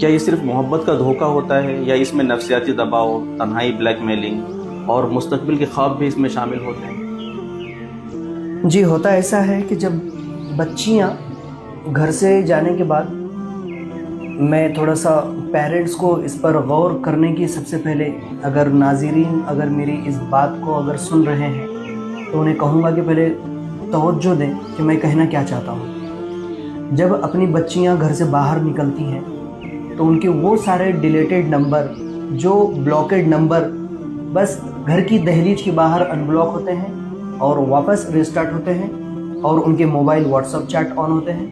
کیا یہ صرف محبت کا دھوکہ ہوتا ہے یا اس میں نفسیاتی دباؤ، تنہائی، بلیک میلنگ اور مستقبل کے خواب بھی اس میں شامل ہوتے ہیں؟ جی، ہوتا ایسا ہے کہ جب بچیاں گھر سے جانے کے بعد میں تھوڑا سا پیرنٹس کو اس پر غور کرنے کی سب سے پہلے اگر ناظرین اگر میری اس بات کو اگر سن رہے ہیں تو انہیں کہوں گا کہ پہلے توجہ دیں کہ میں کہنا کیا چاہتا ہوں۔ جب اپنی بچیاں گھر سے باہر نکلتی ہیں تو ان کے وہ سارے ڈیلیٹڈ نمبر، جو بلاکڈ نمبر بس گھر کی دہلیز کے باہر ان بلاک ہوتے ہیں اور واپس ریسٹارٹ ہوتے ہیں، اور ان کے موبائل واٹس ایپ چیٹ آن ہوتے ہیں۔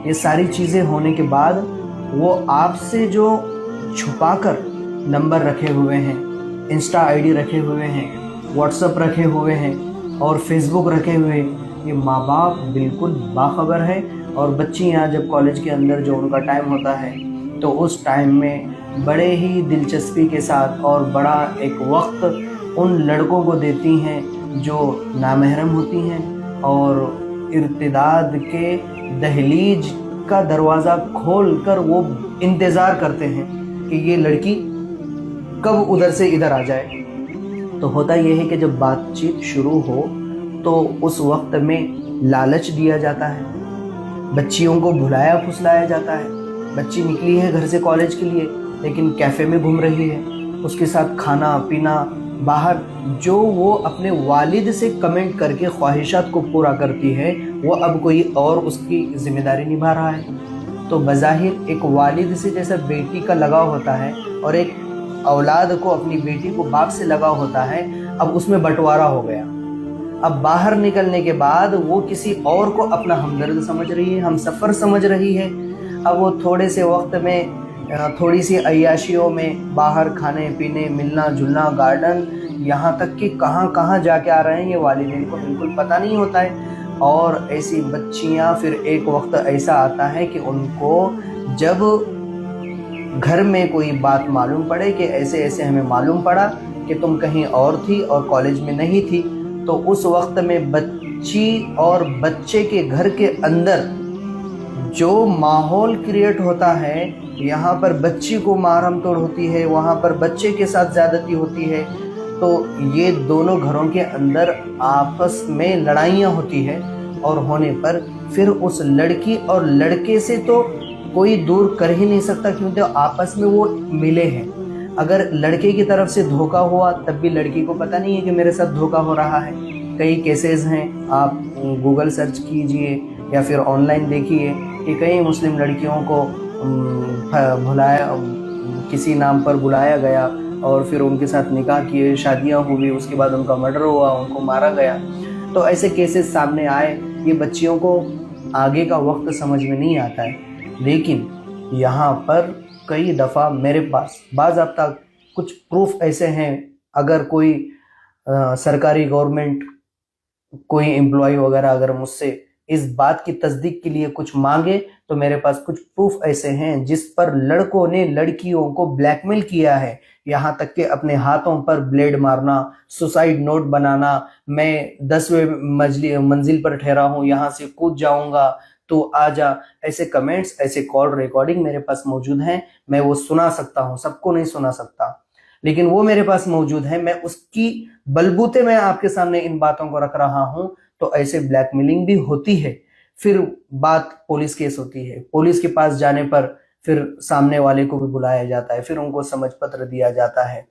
یہ ساری چیزیں ہونے کے بعد وہ آپ سے جو چھپا کر نمبر رکھے ہوئے ہیں، انسٹا آئی ڈی رکھے ہوئے ہیں، واٹس ایپ رکھے ہوئے ہیں اور فیس بک رکھے ہوئے ہیں، یہ ماں باپ بالکل باخبر ہے۔ اور بچیاں جب کالج کے اندر جو ان کا ٹائم ہوتا ہے تو اس ٹائم میں بڑے ہی دلچسپی کے ساتھ اور بڑا ایک وقت ان لڑکوں کو دیتی ہیں جو نامحرم ہوتی ہیں، اور ارتداد کے دہلیز کا دروازہ کھول کر وہ انتظار کرتے ہیں کہ یہ لڑکی کب ادھر سے ادھر آ جائے۔ تو ہوتا یہ ہے کہ جب بات چیت شروع ہو تو اس وقت میں لالچ دیا جاتا ہے، بچیوں کو بھلایا پھسلایا جاتا ہے۔ بچی نکلی ہے گھر سے کالج کے لیے لیکن کیفے میں گھوم رہی ہے، اس کے ساتھ کھانا پینا باہر، جو وہ اپنے والد سے کمنٹ کر کے خواہشات کو پورا کرتی ہے وہ اب کوئی اور اس کی ذمہ داری نبھا رہا ہے۔ تو بظاہر ایک والد سے جیسا بیٹی کا لگاؤ ہوتا ہے اور ایک اولاد کو اپنی بیٹی کو باپ سے لگاؤ ہوتا ہے، اب اس میں بٹوارا ہو گیا۔ اب باہر نکلنے کے بعد وہ کسی اور کو اپنا ہمدرد سمجھ رہی ہے، ہم سفر سمجھ رہی ہے۔ اب وہ تھوڑے سے وقت میں تھوڑی سی عیاشیوں میں باہر کھانے پینے، ملنا جلنا، گارڈن، یہاں تک کہ کہاں کہاں جا کے آ رہے ہیں یہ والدین کو بالکل پتہ نہیں ہوتا ہے۔ اور ایسی بچیاں پھر ایک وقت ایسا آتا ہے کہ ان کو جب گھر میں کوئی بات معلوم پڑے کہ ایسے ایسے ہمیں معلوم پڑا کہ تم کہیں اور تھی اور کالج میں نہیں تھی، تو اس وقت میں بچی اور بچے کے گھر کے اندر جو ماحول کریٹ ہوتا ہے، یہاں پر بچی کو مارہم توڑ ہوتی ہے، وہاں پر بچے کے ساتھ زیادتی ہوتی ہے، تو یہ دونوں گھروں کے اندر آپس میں لڑائیاں ہوتی ہے، اور ہونے پر پھر اس لڑکی اور لڑکے سے تو کوئی دور کر ہی نہیں سکتا کیونکہ آپس میں وہ ملے ہیں۔ اگر لڑکے کی طرف سے دھوکہ ہوا تب بھی لڑکی کو پتہ نہیں ہے کہ میرے ساتھ دھوکہ ہو رہا ہے۔ کئی کیسز ہیں، آپ گوگل سرچ کیجئے یا پھر آن لائن دیکھیے کہ کئی مسلم لڑکیوں کو بھلایا، کسی نام پر بلایا گیا اور پھر ان کے ساتھ نکاح کیے، شادیاں ہوئی، اس کے بعد ان کا مرڈر ہوا، ان کو مارا گیا۔ تو ایسے کیسز سامنے آئے۔ یہ بچیوں کو آگے کا وقت سمجھ میں نہیں آتا ہے، لیکن یہاں پر کئی دفعہ میرے پاس باضابطہ کچھ پروف ایسے ہیں، اگر کوئی سرکاری گورنمنٹ کوئی امپلائی وغیرہ اگر مجھ سے اس بات کی تصدیق کے لیے کچھ مانگے تو میرے پاس کچھ پروف ایسے ہیں جس پر لڑکوں نے لڑکیوں کو بلیک میل کیا ہے، یہاں تک کہ اپنے ہاتھوں پر بلیڈ مارنا، سوسائیڈ نوٹ بنانا، میں 10ویں منزل پر ٹھہرا ہوں، یہاں سے کود جاؤں گا تو آ جا، ایسے کمنٹس، ایسے کال ریکارڈنگ میرے پاس موجود ہیں۔ میں وہ سنا سکتا ہوں، سب کو نہیں سنا سکتا، لیکن وہ میرے پاس موجود ہے۔ میں اس کی بلبوتے میں آپ کے سامنے ان باتوں کو رکھ رہا ہوں۔ تو ایسے بلیک میلنگ بھی ہوتی ہے، پھر بات پولیس کیس ہوتی ہے، پولیس کے پاس جانے پر پھر سامنے والے کو بھی بلایا جاتا ہے، پھر ان کو سمجھ پتر دیا جاتا ہے۔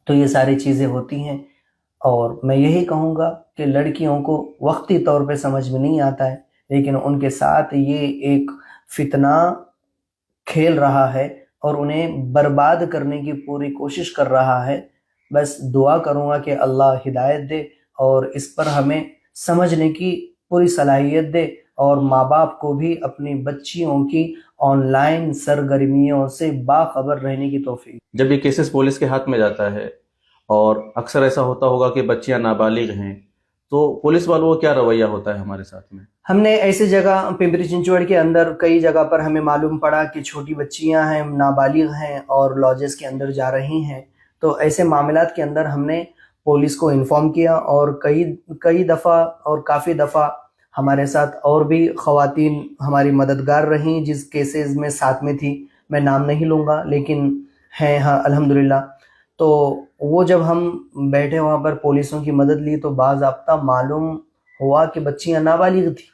تو یہ ساری چیزیں ہوتی ہیں، اور میں یہی کہوں گا کہ لڑکیوں کو وقتی طور پہ سمجھ میں نہیں آتا ہے، لیکن ان کے ساتھ یہ ایک فتنہ کھیل رہا ہے اور انہیں برباد کرنے کی پوری کوشش کر رہا ہے۔ بس دعا کروں گا کہ اللہ ہدایت دے اور اس پر ہمیں سمجھنے کی پوری صلاحیت دے، اور ماں باپ کو بھی اپنی بچیوں کی آن لائن سرگرمیوں سے باخبر رہنے کی توفیق۔ جب یہ کیسز پولیس کے ہاتھ میں جاتا ہے اور اکثر ایسا ہوتا ہوگا کہ بچیاں نابالغ ہیں، تو پولیس والوں کا کیا رویہ ہوتا ہے ہمارے ساتھ میں؟ ہم نے ایسی جگہ پمپری چنچوڑ کے اندر کئی جگہ پر ہمیں معلوم پڑا کہ چھوٹی بچیاں ہیں، نابالغ ہیں اور لاجز کے اندر جا رہی ہیں۔ تو ایسے معاملات کے اندر ہم نے پولیس کو انفارم کیا، اور کئی دفعہ اور کافی دفعہ ہمارے ساتھ اور بھی خواتین ہماری مددگار رہیں جس کیسز میں ساتھ میں تھی۔ میں نام نہیں لوں گا لیکن ہیں ہاں الحمدللہ. تو وہ جب ہم بیٹھے وہاں پر پولیسوں کی مدد لی تو باضابطہ معلوم ہوا کہ بچیاں نابالغ تھیں،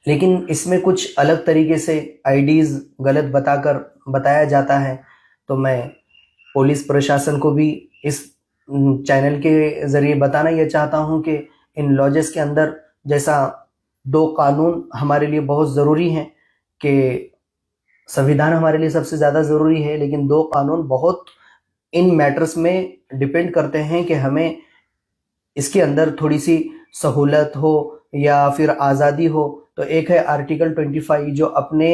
لیکن اس میں کچھ الگ طریقے سے آئی ڈیز غلط بتایا جاتا ہے. تو میں پولیس پرشاسن کو بھی اس چینل کے ذریعے بتانا یہ چاہتا ہوں کہ ان لاجز کے اندر جیسا 2 قانون ہمارے لیے بہت ضروری ہیں، کہ سنویدھان ہمارے لیے سب سے زیادہ ضروری ہے، لیکن 2 قانون بہت ان میٹرز میں ڈپینڈ کرتے ہیں کہ ہمیں اس کے اندر تھوڑی سی سہولت ہو یا پھر آزادی ہو. تو ایک ہے آرٹیکل 25 جو اپنے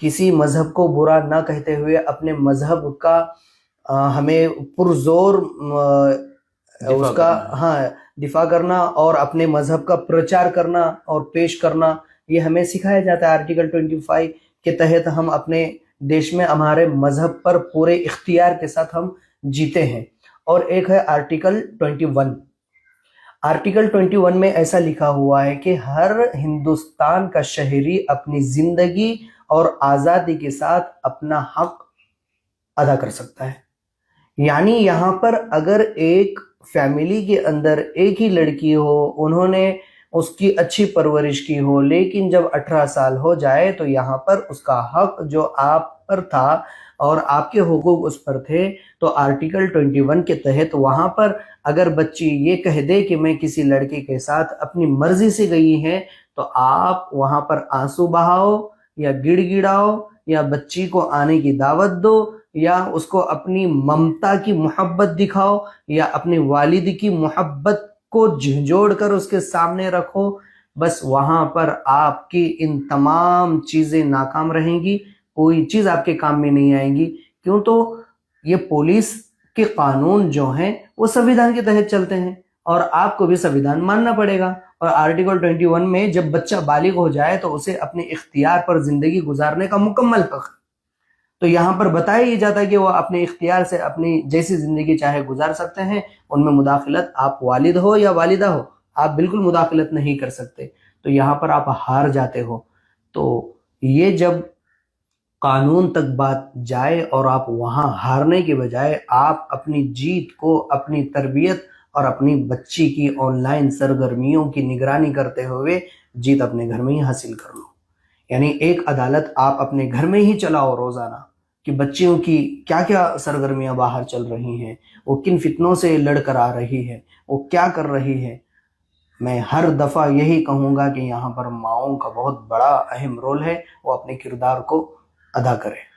کسی مذہب کو برا نہ کہتے ہوئے اپنے مذہب کا ہمیں پرزور اس کا دفاع کرنا اور اپنے مذہب کا پرچار کرنا اور پیش کرنا، یہ ہمیں سکھایا جاتا ہے. آرٹیکل 25 کے تحت ہم اپنے دیش میں ہمارے مذہب پر پورے اختیار کے ساتھ ہم جیتے ہیں. اور ایک ہے آرٹیکل 21. آرٹیکل 21 میں ایسا لکھا ہوا ہے کہ ہر ہندوستان کا شہری اپنی زندگی اور آزادی کے ساتھ اپنا حق ادا کر سکتا ہے. یعنی یہاں پر اگر ایک فیملی کے اندر ایک ہی لڑکی ہو، انہوں نے اس کی اچھی پرورش کی ہو، لیکن جب 18 سال ہو جائے تو یہاں پر اس کا حق جو آپ پر تھا اور آپ کے حقوق اس پر تھے، تو آرٹیکل 21 کے تحت وہاں پر اگر بچی یہ کہہ دے کہ میں کسی لڑکے کے ساتھ اپنی مرضی سے گئی ہے، تو آپ وہاں پر آنسو بہاؤ یا گڑ گڑاؤ یا بچی کو آنے کی دعوت دو یا اس کو اپنی ممتا کی محبت دکھاؤ یا اپنے والد کی محبت کو جھنجھوڑ کر اس کے سامنے رکھو، بس وہاں پر آپ کی ان تمام چیزیں ناکام رہیں گی، کوئی چیز آپ کے کام میں نہیں آئیں گی. کیوں؟ تو یہ پولیس کے قانون جو ہیں وہ سنویدھان کے تحت چلتے ہیں اور آپ کو بھی سنویدھان ماننا پڑے گا. اور آرٹیکل 21 میں جب بچہ بالغ ہو جائے تو اسے اپنے اختیار پر زندگی گزارنے کا مکمل حق ہے. تو یہاں پر بتایا یہ جاتا ہے کہ وہ اپنے اختیار سے اپنی جیسی زندگی چاہے گزار سکتے ہیں، ان میں مداخلت آپ والد ہو یا والدہ ہو، آپ بالکل مداخلت نہیں کر سکتے. تو یہاں پر آپ ہار جاتے ہو. تو یہ جب قانون تک بات جائے اور آپ وہاں ہارنے کے بجائے آپ اپنی جیت کو اپنی تربیت اور اپنی بچی کی آن لائن سرگرمیوں کی نگرانی کرتے ہوئے جیت اپنے گھر میں ہی حاصل کر لو. یعنی ایک عدالت آپ اپنے گھر میں ہی چلاؤ روزانہ کہ بچیوں کی کیا کیا سرگرمیاں باہر چل رہی ہیں، وہ کن فتنوں سے لڑ کر آ رہی ہے، وہ کیا کر رہی ہے. میں ہر دفعہ یہی کہوں گا کہ یہاں پر ماؤں کا بہت بڑا اہم رول ہے، وہ اپنے کردار کو ادا کرے.